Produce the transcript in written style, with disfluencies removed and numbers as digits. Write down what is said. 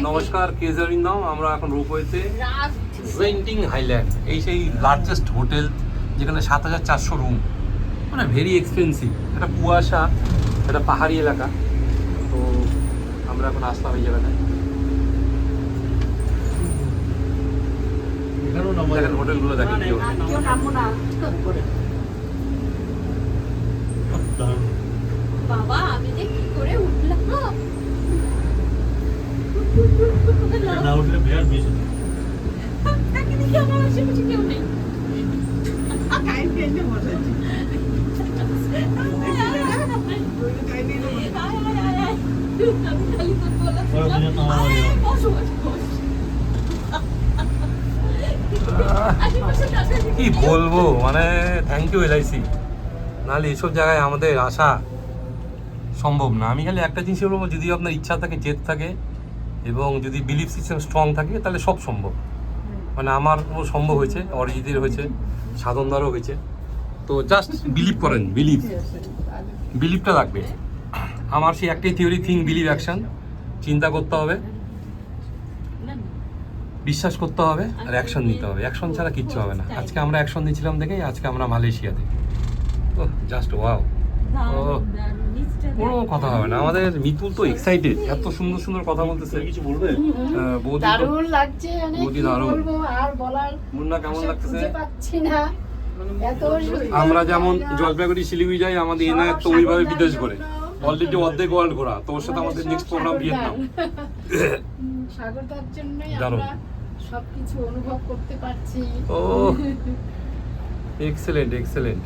নমস্কার, কেজারিন নাম। আমরা এখন রোপওয়েতে জেন্টিং হাইল্যান্ড, এই সেই লার্জেস্ট হোটেল যেখানে ৭,৪০০ রুম, মানে ভেরি এক্সপেন্সিভ। এটা কুয়াশা, এটা পাহাড়ি এলাকা। তো আমরা এখন আসলাম এই জায়গাটায়। দেখেন হোটেলগুলো দেখেন কি বাবা, আমি যে কি করে উঠলাম না উঠলে বিরাট বেশি তাকে দেখি আমার আশেপাশে কেউ নেই। কি বলবো, মানে থ্যাংক ইউ এলআইসি, নাহলে এইসব জায়গায় আমাদের আসা সম্ভব না। আমি খালি একটা জিনিস বলবো, যদি আপনার ইচ্ছা থাকে, জেদ থাকে এবং যদি বিলিফ সিস্টেম স্ট্রং থাকে, তাহলে সব সম্ভব। মানে আমার সম্ভব হয়েছে, অরিজিতের হয়েছে, সাধনদারও হয়েছে। তো জাস্ট বিলিভ করেন, বিলিভটা লাগবে। আমার সেই একটাই থিওরি, থিঙ্ক বিলিভ অ্যাকশন। চিন্তা করতে হবে, বিশ্বাস করতে হবে, আর অ্যাকশন নিতে হবে। অ্যাকশন ছাড়া কিচ্ছু হবে না। আজকে আমরা অ্যাকশন নিয়েছিলাম দেখেই আজকে আমরা মালয়েশিয়াতে। ও জাস্ট ওয়াও, কোনো কথা হবে না। আমাদের মিতুল তো এক্সাইটেড, এত সুন্দর সুন্দর কথা বলতেছে। কিছু বলবে? দারুণ লাগছে, মানে বৌদি কি দারুণ। বলবো আর বলার মুন্না কেমন ভাষা লাগতেছে? খুঁজে পাচ্ছি না। এত সুন্দর আমরা যেমন জায়গা। জলপাইগুড়ি শিলিগুড়ি যাই, আমাদের এনায়ত তো ওইভাবে বিদেশ ঘোরে, অলরেডি অর্ধেক ওয়ার্ল্ড ঘোরা। তো ওর সাথে আমাদের নেক্সট প্রোগ্রাম ভিয়েতনাম। সাগরদার জন্যই দারুণ। আমরা সবকিছু অনুভব করতে পারছি। ও এক্সেলেন্ট এক্সেলেন্ট।